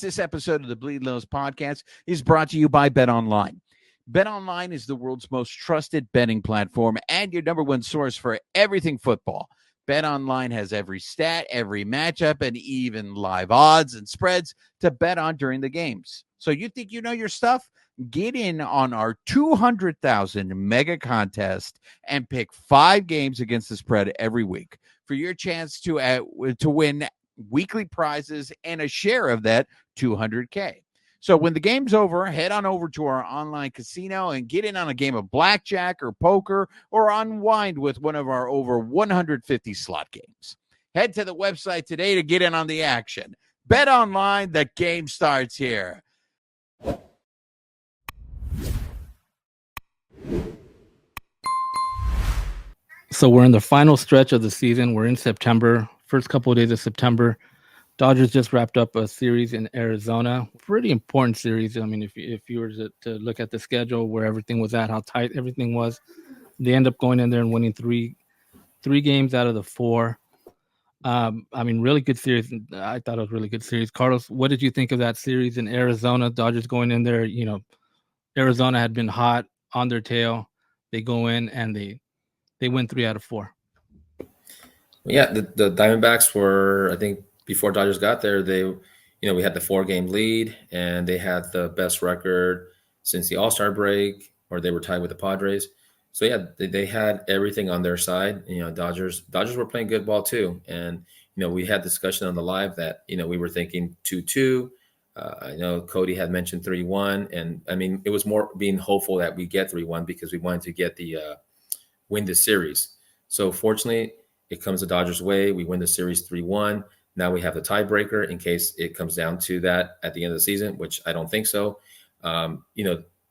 This episode of the Bleed Lows podcast is brought to you by BetOnline. BetOnline is the world's most trusted betting platform and your number one source for everything football. BetOnline has every stat, every matchup, and even live odds and spreads to bet on during the games. So you think you know your stuff? Get in on our 200,000 mega contest and pick 5 games against the spread every week for your chance to win weekly prizes and a share of that 200K. So when the game's over, head on over to our online casino and get in on a game of blackjack or poker or unwind with one of our over 150 slot games. Head to the website today to get in on the action. Bet online, the game starts here. So we're in the final stretch of the season. We're in September, first couple of days of September. Dodgers just wrapped up a series in Arizona. Pretty important series. I mean, if you were to look at the schedule, where everything was at, how tight everything was, they end up going in there and winning three games out of the 4. I mean, really good series. I thought it was a really good series. Carlos, what did you think of that series in Arizona? Dodgers going in there, Arizona had been hot on their tail. They go in and they win 3 out of 4. Yeah, the Diamondbacks were, I think, before Dodgers got there, we had the 4-game lead, and they had the best record since the All-Star break, or they were tied with the Padres. So yeah, they had everything on their side. Dodgers were playing good ball too, and we had discussion on the live that we were thinking 2-2. I know Cody had mentioned 3-1, and I mean it was more being hopeful that we get 3-1 because we wanted to get the win the series. So fortunately, it comes the Dodgers' way. We win the series 3-1. Now we have the tiebreaker in case it comes down to that at the end of the season, which I don't think so. The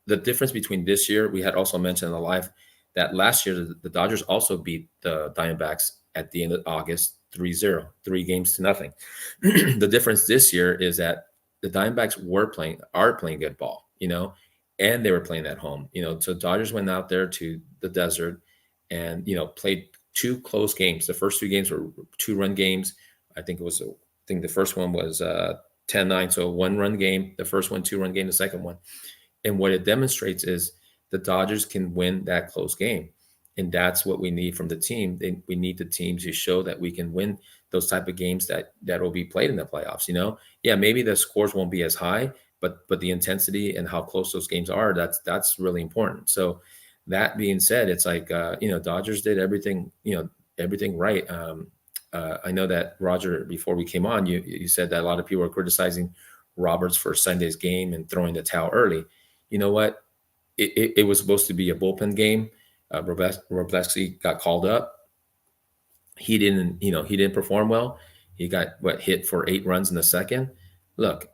difference between this year, we had also mentioned in the live that last year the Dodgers also beat the Diamondbacks at the end of August 3-0, 3-0. The difference this year is that the Diamondbacks are playing good ball, and they were playing at home. So Dodgers went out there to the desert and played 2 close games. The first 2 games were 2-run games. I think the first one was 10-9, so a 1-run game. The first one, 2-run game. The second one, and what it demonstrates is the Dodgers can win that close game, and that's what we need from the team. We need the team to show that we can win those type of games that will be played in the playoffs. Yeah, maybe the scores won't be as high, but the intensity and how close those games are, that's really important. So that being said, it's like Dodgers did everything right. I know that, Roger, before we came on, you said that a lot of people are criticizing Roberts for Sunday's game and throwing the towel early. You know what? It was supposed to be a bullpen game. Robleski got called up. He didn't perform well. He got hit for 8 runs in the second. Look,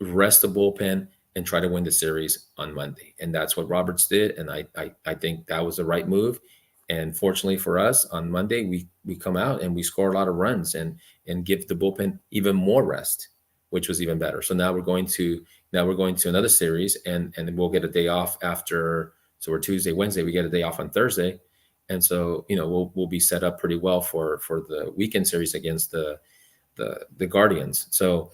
rest the bullpen and try to win the series on Monday. And that's what Roberts did. And I think that was the right move. And fortunately for us, on Monday, we come out and we score a lot of runs and give the bullpen even more rest, which was even better. So now we're going to another series and we'll get a day off after. So we're Tuesday, Wednesday, we get a day off on Thursday. And so, we'll be set up pretty well for the weekend series against the Guardians. So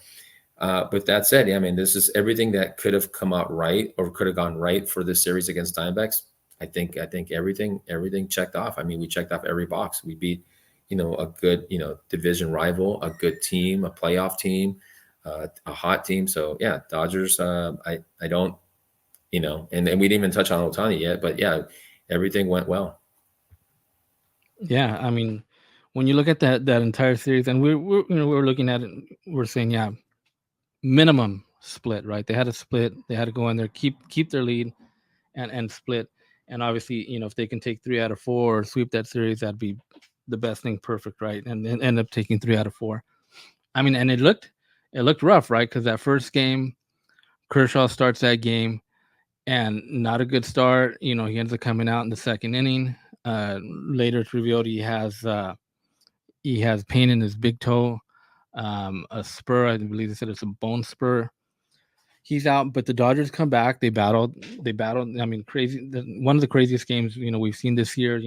with that said, I mean, this is everything that could have come out right or could have gone right for this series against Diamondbacks. I think everything checked off. I mean, we checked off every box. We beat, a good, division rival, a good team, a playoff team, a hot team. So yeah, Dodgers. I don't, and we didn't even touch on Ohtani yet, but yeah, everything went well. Yeah, I mean, when you look at that entire series, and we're looking at it, we're saying, yeah, minimum split, right? They had to split. They had to go in there, keep their lead, and split. And obviously, if they can take 3 out of 4 or sweep that series, that'd be the best thing, perfect, right? And then end up taking 3 out of 4. I mean, and it looked rough, right? Because that first game, Kershaw starts that game, and not a good start. He ends up coming out in the second inning. Later, it's revealed he has pain in his big toe, a spur. I believe they said it's a bone spur. He's out, but the Dodgers come back. They battled. I mean, crazy. One of the craziest games we've seen this year.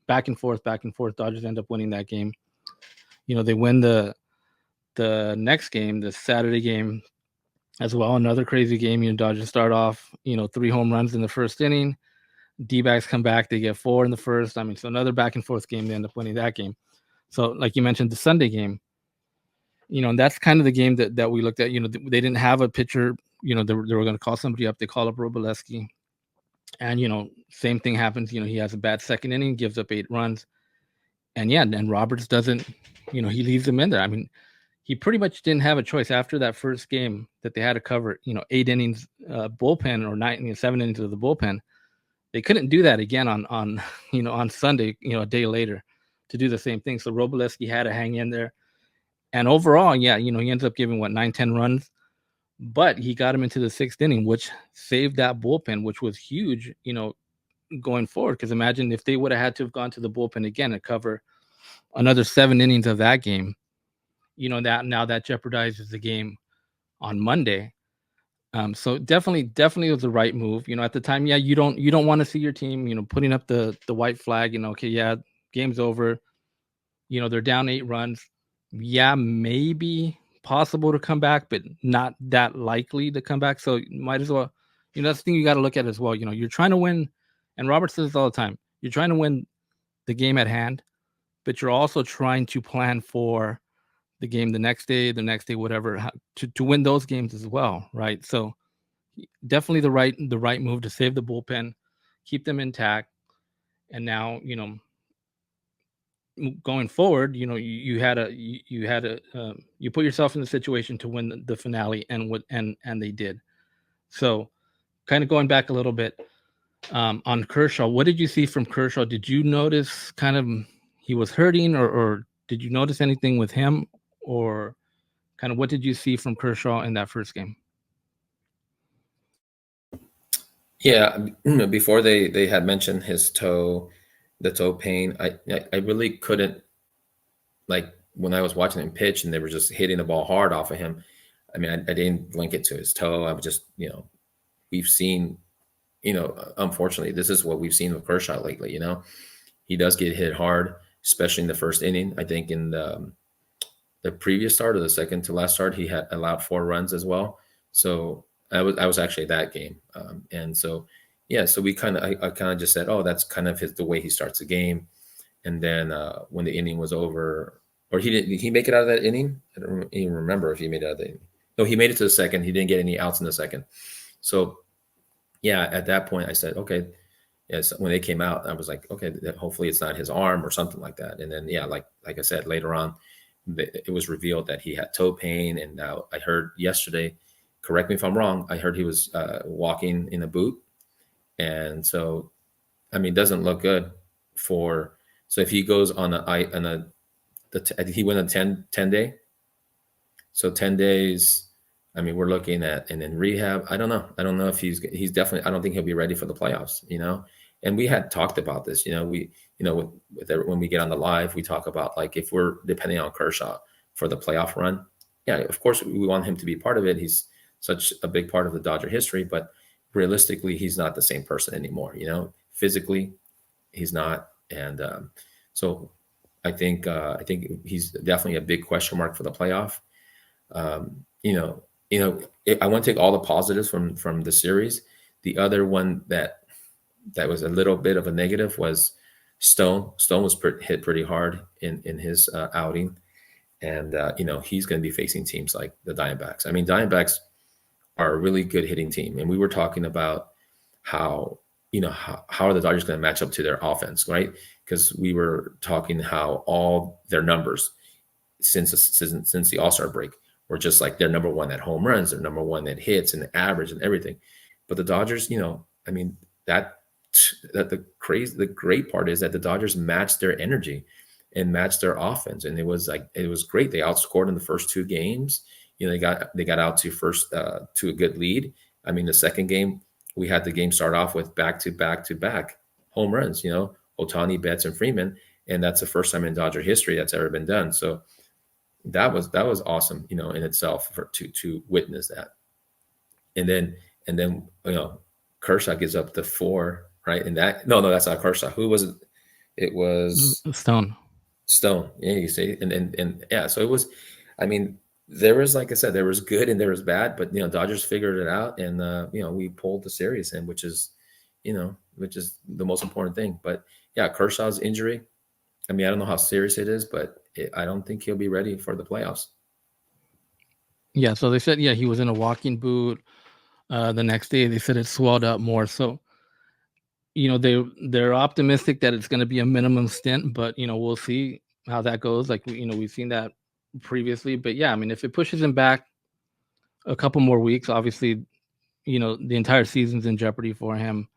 Back and forth. Dodgers end up winning that game. They win the next game, the Saturday game. as well. Another crazy game. Dodgers start off, 3 home runs in the first inning. D-backs come back, they get 4 in the first. I mean, so another back and forth game. They end up winning that game. So, like you mentioned, the Sunday game, and that's kind of the game that we looked at. They didn't have a pitcher. They were going to call somebody up. They call up Robleski, and same thing happens. He has a bad second inning, gives up 8 runs, and Roberts doesn't. He leaves them in there. I mean, he pretty much didn't have a choice after that first game that they had to cover. 8 innings bullpen, or 9, 7 innings of the bullpen. They couldn't do that again on on Sunday, a day later, to do the same thing. So Robleski had to hang in there. And overall, he ends up giving 9, 10 runs, but he got him into the 6th inning, which saved that bullpen, which was huge, going forward. Because imagine if they would have had to have gone to the bullpen again and cover another 7 innings of that game, that now that jeopardizes the game on Monday. So definitely was the right move. At the time, you don't want to see your team, putting up the white flag. Okay, game's over. They're down 8 runs. Yeah, maybe possible to come back, but not that likely to come back. So might as well, that's the thing you got to look at as well. You're trying to win, and Robert says this all the time. You're trying to win the game at hand, but you're also trying to plan for the game the next day, whatever, to win those games as well, right? So definitely the right move to save the bullpen, keep them intact, and now going forward, you put yourself in the situation to win the finale, and they did. So, kind of going back a little bit on Kershaw, what did you see from Kershaw? Did you notice kind of he was hurting, or did you notice anything with him, or kind of what did you see from Kershaw in that first game? Yeah, before they had mentioned his the toe pain, I really couldn't, like, when I was watching him pitch and they were just hitting the ball hard off of him. I mean, I didn't link it to his toe. I was just, we've seen, unfortunately, this is what we've seen with Kershaw lately. He does get hit hard, especially in the first inning. I think in the previous start, or the second to last start, he had allowed 4 runs as well. So I was actually at that game, and so so I kind of just said, oh, that's kind of the way he starts the game. And then when the inning was over, or did he make it out of that inning? I don't even remember if he made it out of the inning. No, he made it to the second. He didn't get any outs in the second. So at that point I said, okay. Yes, when they came out, I was like, okay, hopefully it's not his arm or something like that. And then like I said, later on, it was revealed that he had toe pain. And now I heard yesterday, correct me if I'm wrong, I heard he was walking in a boot. And so, I mean, it doesn't look good for. So if he goes on he went on 10 day. So 10 days, I mean, we're looking at, and then rehab. I don't know if he's definitely, I don't think he'll be ready for the playoffs, And we had talked about this, when we get on the live, we talk about, like, if we're depending on Kershaw for the playoff run. Yeah, of course we want him to be part of it. He's such a big part of the Dodger history, but realistically, he's not the same person anymore. Physically, he's not. And so I think he's definitely a big question mark for the playoff. I want to take all the positives from the series. The other one that was a little bit of a negative was Stone. Stone was hit pretty hard in his outing, and he's going to be facing teams like the Diamondbacks. I mean, Diamondbacks are a really good hitting team, and we were talking about how are the Dodgers going to match up to their offense, right? Because we were talking how all their numbers since the All-Star break were just like, they're number one at home runs, they're number one at hits and average and everything. But the Dodgers, I mean, that the great part is that the Dodgers matched their energy and matched their offense, and it was great. They outscored in the first 2 games. They got out to a good lead. I mean, the second game, we had the game start off with back-to-back home runs. Ohtani, Betts, and Freeman, and that's the first time in Dodger history that's ever been done. So that was awesome, in itself, to witness that. And then Kershaw gives up the 4, right? And that's not Kershaw. Who was it? It was Stone. Yeah, you see, and yeah. So it was. I mean, there was, like I said, there was good and there was bad, but Dodgers figured it out, and we pulled the series, and which is the most important thing. But yeah, Kershaw's injury. I mean, I don't know how serious it is, but I don't think he'll be ready for the playoffs. Yeah, so they said he was in a walking boot. The next day they said it swelled up more. So they're optimistic that it's going to be a minimum stint, but we'll see how that goes. Like we've seen that previously, but yeah, I mean if it pushes him back a couple more weeks, obviously the entire season's in jeopardy for him,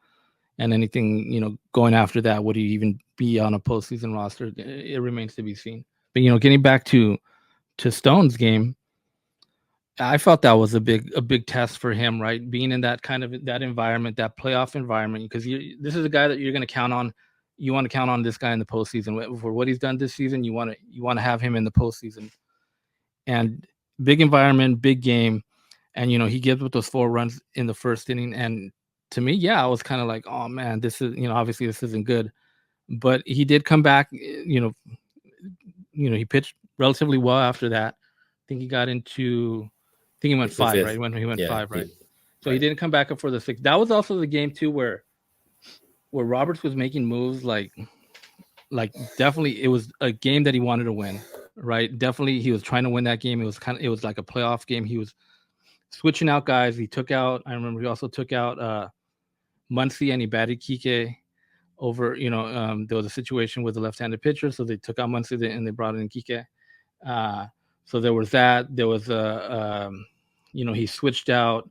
and anything going after that, would he even be on a postseason roster? It remains to be seen. But getting back to Stone's game, I felt that was a big test for him, right? Being in that kind of that environment, that playoff environment, because this is a guy that you're going to count on. You want to count on this guy in the postseason for what he's done this season. You want to have him in the postseason, and big environment, big game, and he gives with those 4 runs in the first inning. And to me, I was kind of like, oh man, this is obviously this isn't good, but he did come back. He pitched relatively well after that. I think he got into. I think he went 5, right? When he went 5, right? So he didn't come back up for the 6th. That was also the game too where Roberts was making moves like definitely it was a game that he wanted to win, right? Definitely he was trying to win that game. It was like a playoff game. He was switching out guys. He took out. I remember he also took out Muncy, and he batted Kike over. There was a situation with the left-handed pitcher, so they took out Muncy and they brought in Kike. So there was that. There was he switched out,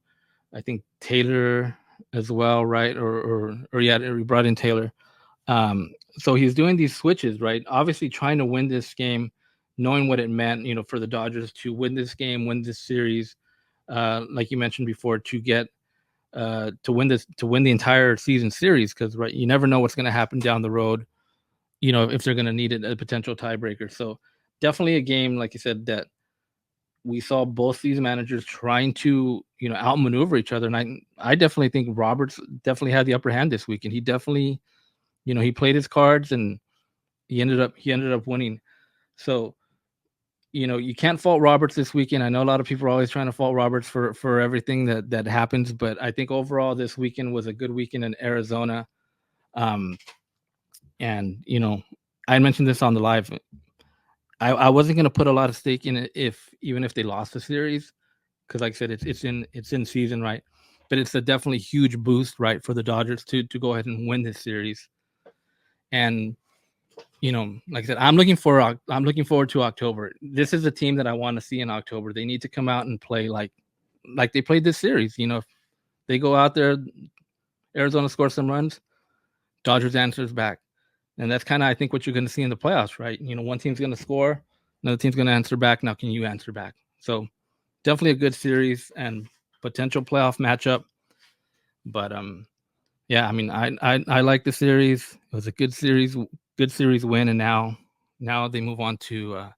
I think Taylor as well, right? Or he brought in Taylor. So he's doing these switches, right? Obviously trying to win this game, knowing what it meant, for the Dodgers to win this game, win this series, like you mentioned before, to get to win the entire season series, because right, you never know what's going to happen down the road. If they're going to need a potential tiebreaker. So definitely a game, like you said, that we saw both these managers trying to, outmaneuver each other. And I definitely think Roberts definitely had the upper hand this week. And he definitely, he played his cards, and he ended up winning. So, you can't fault Roberts this weekend. I know a lot of people are always trying to fault Roberts for everything that happens, but I think overall this weekend was a good weekend in Arizona. And, I mentioned this on the live. I wasn't going to put a lot of stake in it even if they lost the series, because like I said, it's in season, right? But it's a definitely huge boost, right, for the Dodgers to go ahead and win this series. And like I said, I'm looking forward to October. This is a team that I want to see in October. They need to come out and play like they played this series. If they go out there, Arizona scores some runs, Dodgers answers back. And that's kind of, I think, what you're going to see in the playoffs, right? One team's going to score, another team's going to answer back. Now, can you answer back? So definitely a good series and potential playoff matchup. But yeah, I mean, I like the series. It was a good series win, and now they move on to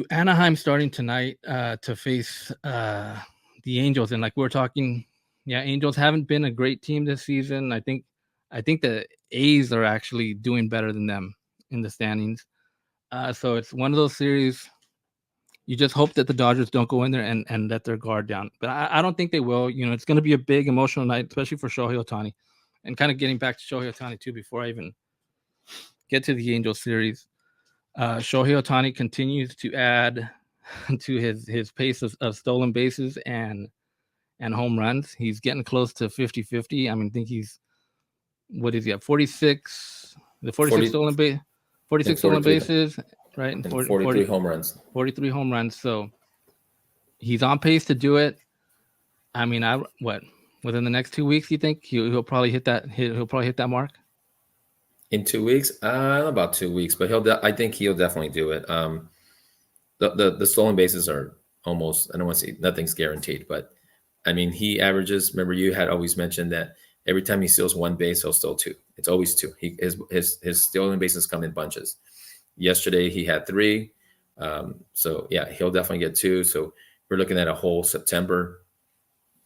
Anaheim starting tonight to face the Angels. And like we're talking, Angels haven't been a great team this season. I think the A's are actually doing better than them in the standings. So it's one of those series. You just hope that the Dodgers don't go in there and let their guard down. But I don't think they will. It's going to be a big emotional night, especially for Shohei Ohtani. And kind of getting back to Shohei Ohtani too, before I even get to the Angels series. Shohei Ohtani continues to add to his pace of stolen bases and home runs. He's getting close to 50-50. I mean, I think he's, what is he at? 46, the 46 stolen base, 46 stolen bases, right? And 43 home runs. 43 home runs. So he's on pace to do it. I mean, within the next 2 weeks, you think he'll probably hit that? He'll probably hit that mark in 2 weeks. About 2 weeks, but I think he'll definitely do it. The stolen bases are almost, I don't want to say nothing's guaranteed, but I mean, he averages. Remember, you had always mentioned that every time he steals one base, he'll steal 2. It's always 2. His stolen bases come in bunches. Yesterday he had 3. So yeah, he'll definitely get 2. So we're looking at a whole September,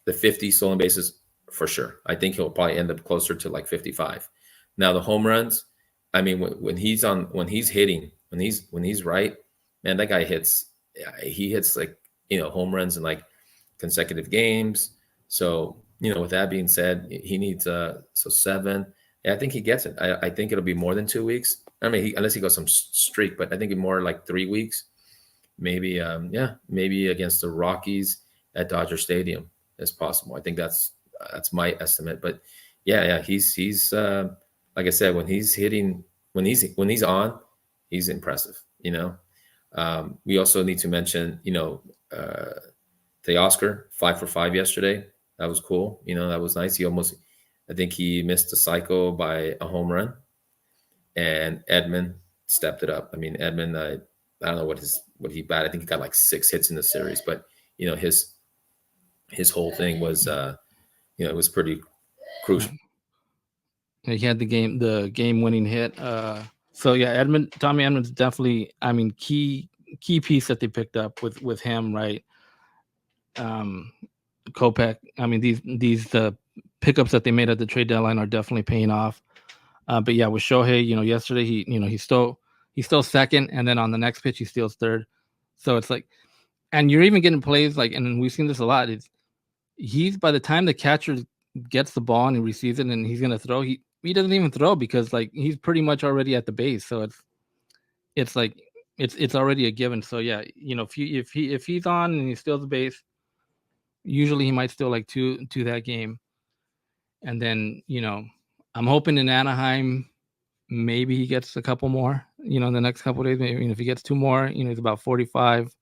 the 50 stolen bases for sure. I think he'll probably end up closer to like 55. Now the home runs, I mean, when he's hitting, when he's right, man, that guy hits he hits like, home runs in like consecutive games. So, with that being said, he needs so 7. Yeah, I think he gets it. I think it'll be more than 2 weeks. I mean, unless he goes some streak, but I think more like 3 weeks, maybe. Yeah, maybe against the Rockies at Dodger Stadium is possible. I think that's my estimate. But yeah, he's like I said, when he's hitting, when he's on, he's impressive. We also need to mention, the Oscar 5 for 5 yesterday. That was cool. That was nice. I think he missed the cycle by a home run, and Edmund stepped it up. I mean, Edmund, I don't know what he batted. I think he got like 6 hits in the series, but his whole thing was, it was pretty crucial. He had the game winning hit. So yeah, Tommy Edmonds definitely. I mean, key piece that they picked up with him, right? Kopech. I mean, these pickups that they made at the trade deadline are definitely paying off. But yeah, with Shohei, yesterday he's still second, and then on the next pitch he steals third. So it's like, and you're even getting plays like, and we've seen this a lot. He's by the time the catcher gets the ball and he receives it and he's gonna throw, he doesn't even throw because like he's pretty much already at the base. So it's like it's already a given. So yeah, if he's on and he steals the base, usually he might steal like two that game. And then I'm hoping in Anaheim maybe he gets a couple more. In the next couple of days, maybe if he gets 2 more, he's about 45.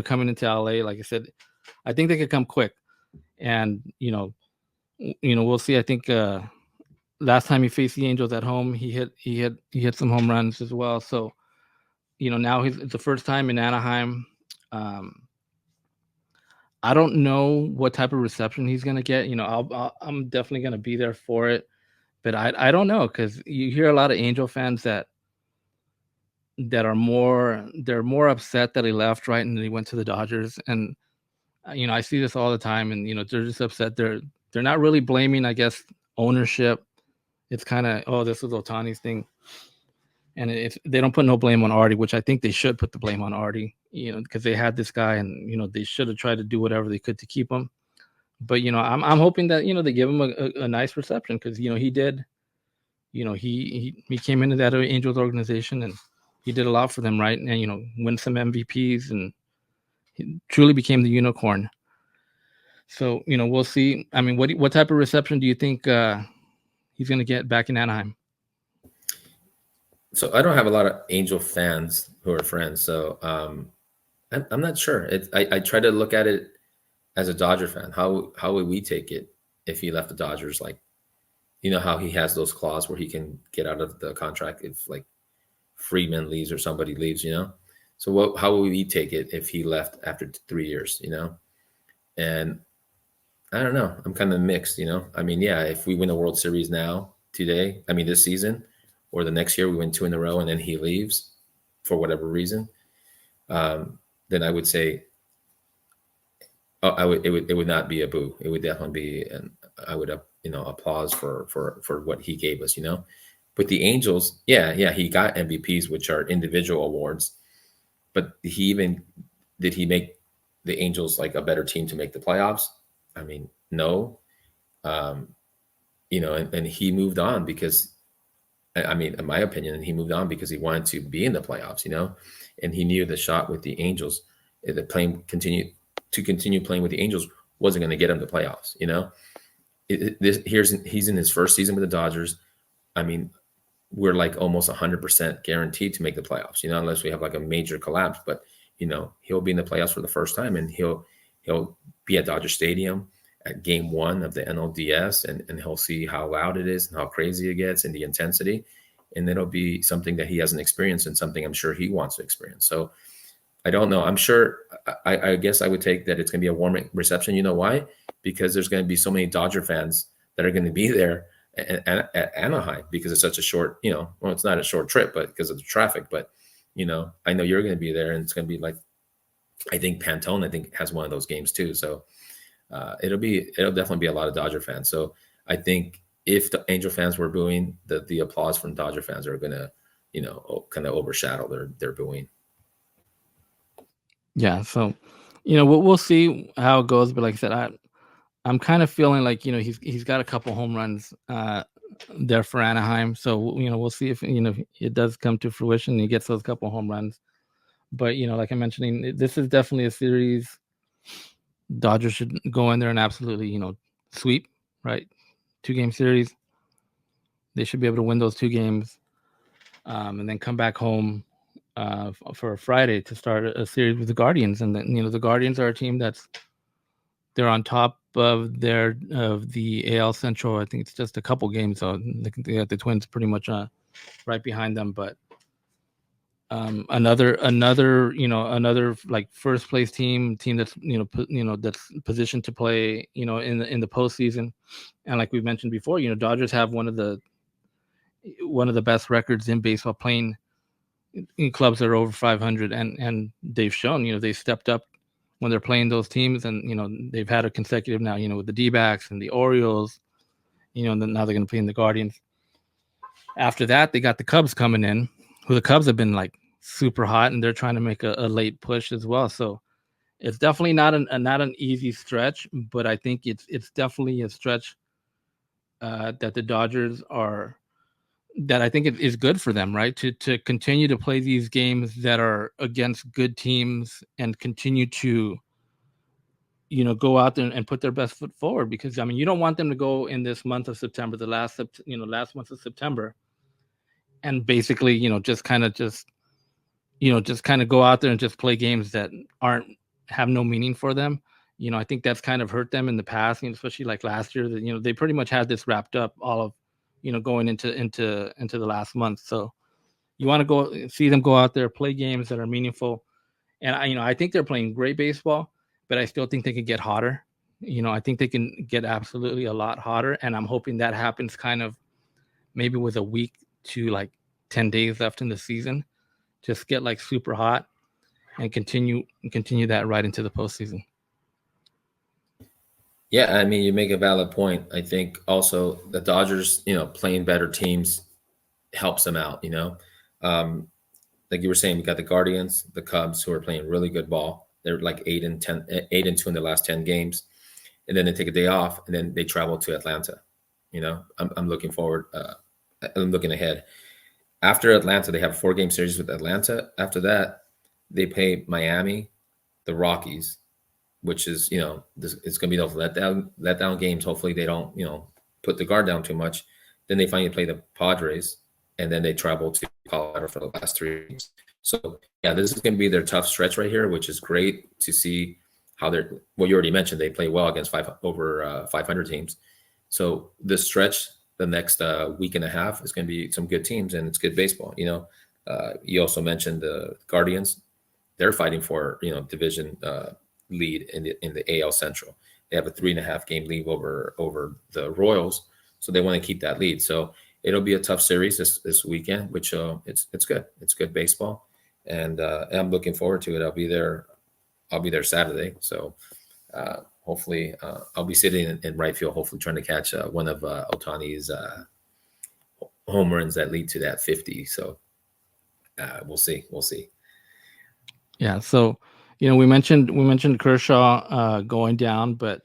Coming into LA, like I said, I think they could come quick. And we'll see. I think last time he faced the Angels at home, he hit some home runs as well. So now it's the first time in Anaheim. I don't know what type of reception he's gonna get. I'm definitely gonna be there for it, but I don't know, because you hear a lot of Angel fans that are more upset that he left, right, and he went to the Dodgers. And I see this all the time, and they're just upset. They're not really blaming, I guess, ownership. It's kind of, oh, this was Ohtani's thing, and they don't put no blame on Artie, which I think they should put the blame on Artie, because they had this guy, and they should have tried to do whatever they could to keep him. But I'm hoping that they give him a nice reception, because he did. He came into that Angels organization and he did a lot for them, right? And win some MVPs, and he truly became the unicorn. So we'll see. I mean, what type of reception do you think he's going to get back in Anaheim? So I don't have a lot of Angel fans who are friends, so I'm not sure. I try to look at it as a Dodger fan. How would we take it if he left the Dodgers? Like, how he has those clauses where he can get out of the contract if like Friedman leaves or somebody leaves, So how would we take it if he left after 3 years, And I don't know. I'm kind of mixed, I mean, yeah, if we win a World Series this season, or the next year we win 2 in a row and then he leaves for whatever reason, then I would say, it would not be a boo. It would definitely be, and I would applause for what he gave us, But the Angels, yeah, he got MVPs, which are individual awards, but did he make the Angels like a better team to make the playoffs? I mean, no. And he moved on because, I mean, in my opinion, he moved on because he wanted to be in the playoffs, and he knew the shot with the Angels, the continue playing with the Angels wasn't going to get him to playoffs, he's in his first season with the Dodgers. I mean, we're like almost 100% guaranteed to make the playoffs, unless we have like a major collapse. But he'll be in the playoffs for the first time, and he'll be at Dodger Stadium at Game 1 of the NLDS, and he'll see how loud it is and how crazy it gets and the intensity, and it'll be something that he hasn't experienced and something I'm sure he wants to experience. So I don't know. I'm sure. I guess I would take that it's going to be a warm reception. You know why? Because there's going to be so many Dodger fans that are going to be there at Anaheim, because it's such a short, well, it's not a short trip, but because of the traffic. But, I know you're going to be there, and it's going to be like, I think Pantone, has one of those games too. So it'll definitely be a lot of Dodger fans. So I think if the Angel fans were booing, the applause from Dodger fans are going to, kind of overshadow their booing. Yeah, so we'll see how it goes, but like I said, I'm kind of feeling like he's got a couple home runs there for Anaheim, so we'll see if it does come to fruition and he gets those couple home runs. But like I'm mentioning, this is definitely a series Dodgers should go in there and absolutely sweep, right? 2-game series. They should be able to win those 2 games, and then come back home for a Friday to start a series with the Guardians. And then the Guardians are a team they're on top of the AL Central. I think it's just a couple games, so they got the Twins pretty much right behind them. But another like first place team that's that's positioned to play in the postseason. And like we mentioned before, Dodgers have one of the best records in baseball, playing in clubs that are over 500, and they've shown they stepped up when they're playing those teams, and they've had a consecutive now with the D-backs and the Orioles, and then now they're going to play in the Guardians. After that, they got the Cubs coming in, who the Cubs have been like super hot, and they're trying to make a late push as well. So it's definitely not an easy stretch, but I think it's definitely a stretch that the Dodgers are that I think it is good for them, right? To continue to play these games that are against good teams and continue to go out there and put their best foot forward, because I mean you don't want them to go in this month of September, the last month of September, and basically just kind of go out there and just play games that aren't have no meaning for them. I think that's kind of hurt them in the past, especially like last year that they pretty much had this wrapped up all of going into the last month. So you want to go see them go out there, play games that are meaningful. And I think they're playing great baseball, but I still think they can get hotter. I think they can get absolutely a lot hotter, and I'm hoping that happens kind of maybe with a week to like 10 days left in the season. Just get like super hot and continue that right into the postseason. Yeah, I mean, you make a valid point. I think also the Dodgers, playing better teams helps them out. Um, like you were saying, we got the Guardians, the Cubs, who are playing really good ball. They're like 8-2 in the last 10 games, and then they take a day off, and then they travel to Atlanta. I'm looking forward. I'm looking ahead. After Atlanta, they have a 4-game series with Atlanta. After that, they play Miami, the Rockies, which is it's going to be those letdown games. Hopefully, they don't put the guard down too much. Then they finally play the Padres, and then they travel to Colorado for the last 3 games. So yeah, this is going to be their tough stretch right here, which is great to see how they're. Well, you already mentioned they play well against 500 teams. So this stretch, the next week and a half, is going to be some good teams, and it's good baseball. You also mentioned the Guardians. They're fighting for division lead in the AL Central. They have a 3.5 game lead over the Royals, so they want to keep that lead. So it'll be a tough series this weekend, which it's good. It's good baseball, and I'm looking forward to it. I'll be there Saturday. So hopefully I'll be sitting in right field, hopefully trying to catch one of Ohtani's home runs that lead to that 50. So we'll see. Yeah. So, we mentioned Kershaw going down, but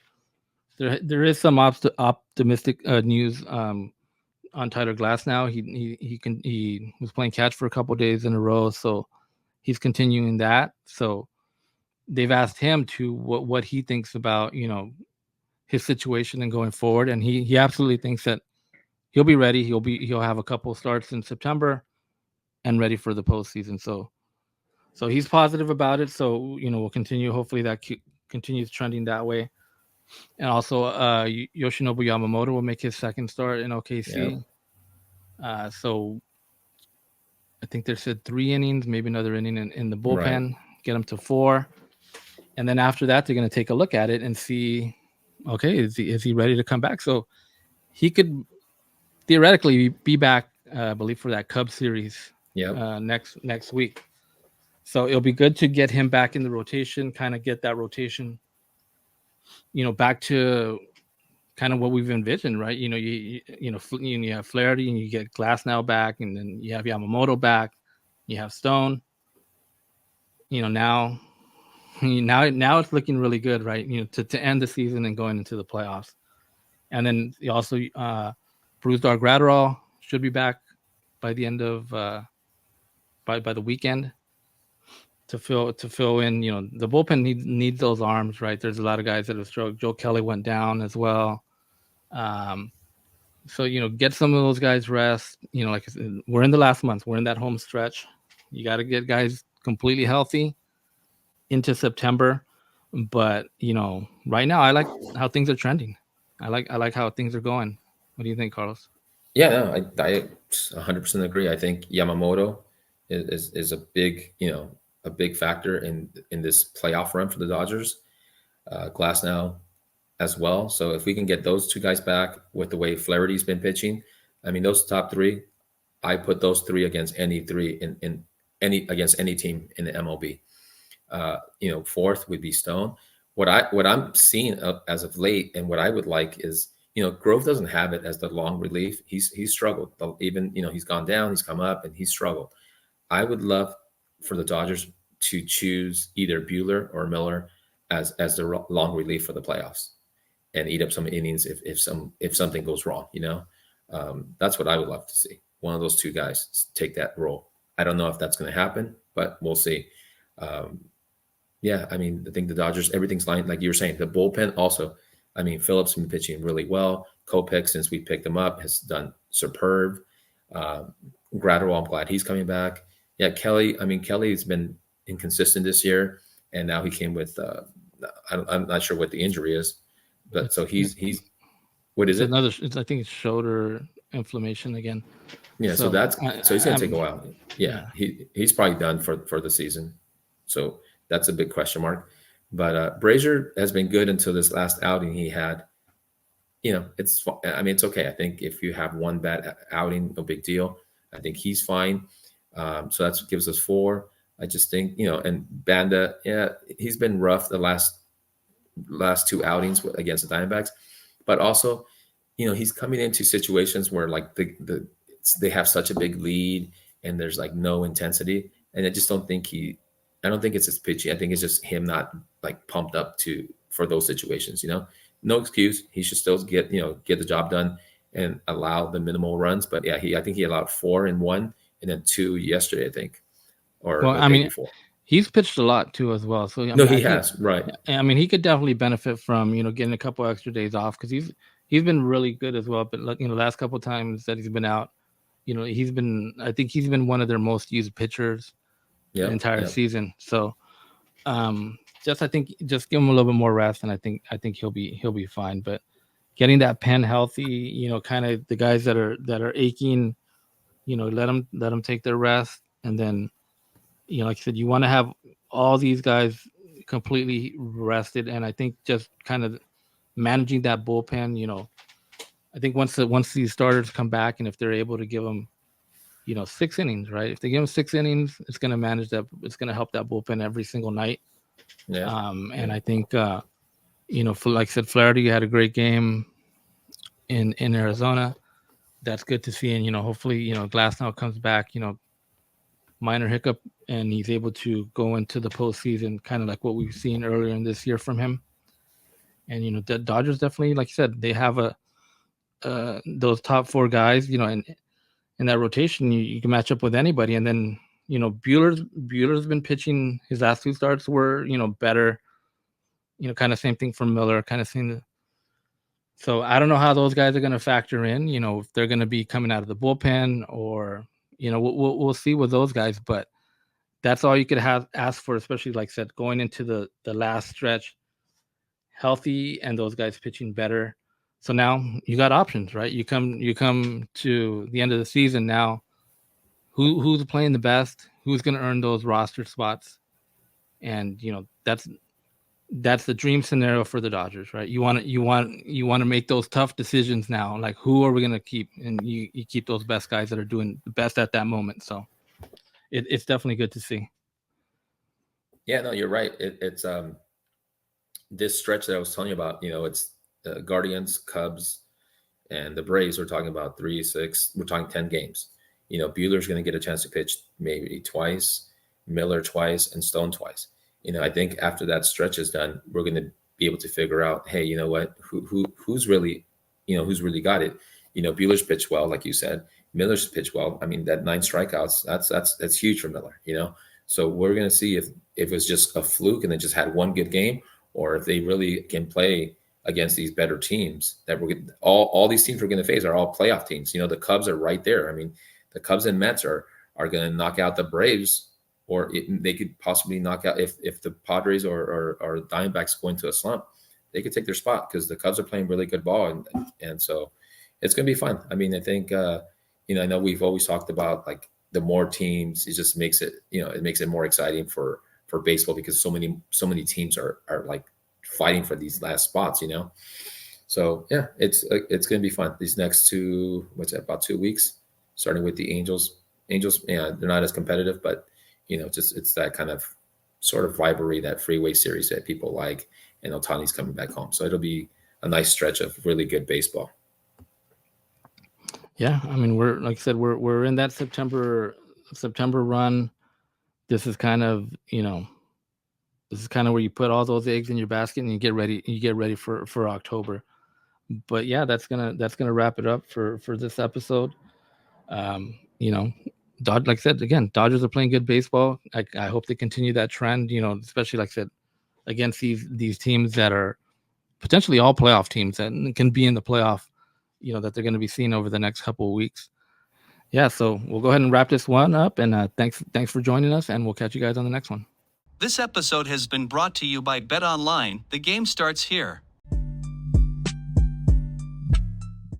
there is some optimistic news on Tyler Glass now. He was playing catch for a couple of days in a row, so he's continuing that. So they've asked him to what he thinks about his situation and going forward, and he absolutely thinks that he'll be ready. He'll have a couple starts in September and ready for the postseason. So he's positive about it. So we'll continue. Hopefully that continues trending that way. And also Yoshinobu Yamamoto will make his second start in OKC. Yep. So I think they said 3 innings, maybe another inning in the bullpen, right. Get him to 4. And then after that, they're going to take a look at it and see, okay, is he ready to come back? So he could theoretically be back, I believe, for that Cubs series next week. So it'll be good to get him back in the rotation, kind of get that rotation, back to kind of what we've envisioned, right? You have Flaherty and you get Glass now back, and then you have Yamamoto back, you have Stone. Now now it's looking really good, right? To end the season and going into the playoffs. And then you also Brusdar Gratterall should be back by the end of by the weekend to fill in. The bullpen needs those arms, right? There's a lot of guys that have struggled. Joe Kelly went down as well. So get some of those guys rest. Like I said, we're in the last month. We're in that home stretch. You got to get guys completely healthy into September. But right now I like how things are trending. I like how things are going. What do you think, Carlos? Yeah, no, I 100% agree. I think Yamamoto is a big, a big factor in this playoff run for the Dodgers. Glass now as well. So if we can get those two guys back with the way Flaherty's been pitching, I mean, those top three, I put those three against any three in any against any team in the MLB. Fourth would be Stone. What I'm seeing as of late, and what I would like is, Grove doesn't have it as the long relief. He's struggled. Even he's gone down, he's come up, and he's struggled. I would love for the Dodgers to choose either Buehler or Miller as the long relief for the playoffs, and eat up some innings if something goes wrong. That's what I would love to see. One of those two guys take that role. I don't know if that's going to happen, but we'll see. Yeah, I mean, I think the Dodgers, everything's lined, like you were saying. The bullpen also, I mean, Phillips been pitching really well. Kopech, since we picked him up, has done superb. Gratterall, I'm glad he's coming back. Yeah, Kelly, I mean, Kelly's been inconsistent this year, and now he came with, I'm not sure what the injury is, but so he's what is it? I think it's shoulder inflammation again. Yeah, so he's going to take a while. Yeah, he's probably done for the season. So that's a big question mark. But Brazier has been good until this last outing he had. It's okay. I think if you have one bad outing, no big deal. I think he's fine. So that gives us 4. I just think, and Banda, yeah, he's been rough the last 2 outings against the Diamondbacks, but also, he's coming into situations where like they have such a big lead and there's like no intensity, and I just don't think I don't think it's his pitching. I think it's just him not like pumped up for those situations. No excuse. He should still get the job done and allow the minimal runs. But yeah, I think he allowed 4 in 1 and then 2 yesterday, I think, or well, the day before. He's pitched a lot too as well. So he has, right. I mean, he could definitely benefit from getting a couple extra days off, because he's been really good as well. But last couple of times that he's been out, I think he's been one of their most used pitchers the entire season. So I think just give him a little bit more rest, and I think he'll be fine. But getting that pen healthy, kind of the guys that are aching, let them take their rest, and then like I said, you want to have all these guys completely rested, and I think just kind of managing that bullpen. I think once these starters come back, and if they're able to give them 6 innings, right? If they give them 6 innings, it's going to manage that. It's going to help that bullpen every single night. Yeah. And I think, like I said, Flaherty had a great game in Arizona. That's good to see. And, hopefully, Glass now comes back, minor hiccup, and he's able to go into the postseason, kind of like what we've seen earlier in this year from him. And, the Dodgers definitely, like you said, they have those top 4 guys, and in that rotation, you can match up with anybody. And then, Buehler's been pitching. His last 2 starts were, better. Kind of same thing for Miller. Kind of same. So I don't know how those guys are going to factor in. If they're going to be coming out of the bullpen, or we'll see with those guys. But that's all you could ask for, especially like I said, going into the last stretch, healthy, and those guys pitching better. So now you got options, right? You come to the end of the season now. Who's playing the best? Who's going to earn those roster spots? And that's the dream scenario for the Dodgers, right? You want to make those tough decisions now. Like, who are we going to keep? And you keep those best guys that are doing the best at that moment. So it's definitely good to see. Yeah, no, you're right. It's this stretch that I was telling you about. It's Guardians, Cubs, and the Braves. We're talking about 3, 6. We're talking 10 games. Buehler's going to get a chance to pitch maybe twice, Miller twice, and Stone twice. I think after that stretch is done, we're going to be able to figure out, hey, you know what, who's really, who's really got it. Bueller's pitched well, like you said. Miller's pitched well. I mean, that 9 strikeouts, that's huge for Miller. So we're going to see if it's just a fluke and they just had one good game, or if they really can play against these better teams that all these teams we're going to face are all playoff teams. The Cubs are right there. I mean, the Cubs and Mets are going to knock out the Braves, or they could possibly knock out if the Padres or Diamondbacks go into a slump, they could take their spot because the Cubs are playing really good ball, and so it's going to be fun. I mean, I think I know we've always talked about like the more teams, it just makes it it makes it more exciting for baseball because so many teams are like fighting for these last spots. So yeah, it's going to be fun these next about 2 weeks, starting with the Angels. Yeah, they're not as competitive, but just it's that kind of sort of rivalry, that freeway series that people like, and Ohtani's coming back home. So it'll be a nice stretch of really good baseball. Yeah, I mean, we're like I said, we're in that September run. This is kind of where you put all those eggs in your basket and you get ready for October. But yeah, that's gonna wrap it up for this episode. Like I said, again, Dodgers are playing good baseball. I hope they continue that trend, especially like I said, against these teams that are potentially all playoff teams that can be in the playoff, that they're going to be seeing over the next couple of weeks. Yeah, so we'll go ahead and wrap this one up, and thanks for joining us, and we'll catch you guys on the next one. This episode has been brought to you by Bet Online. The game starts here.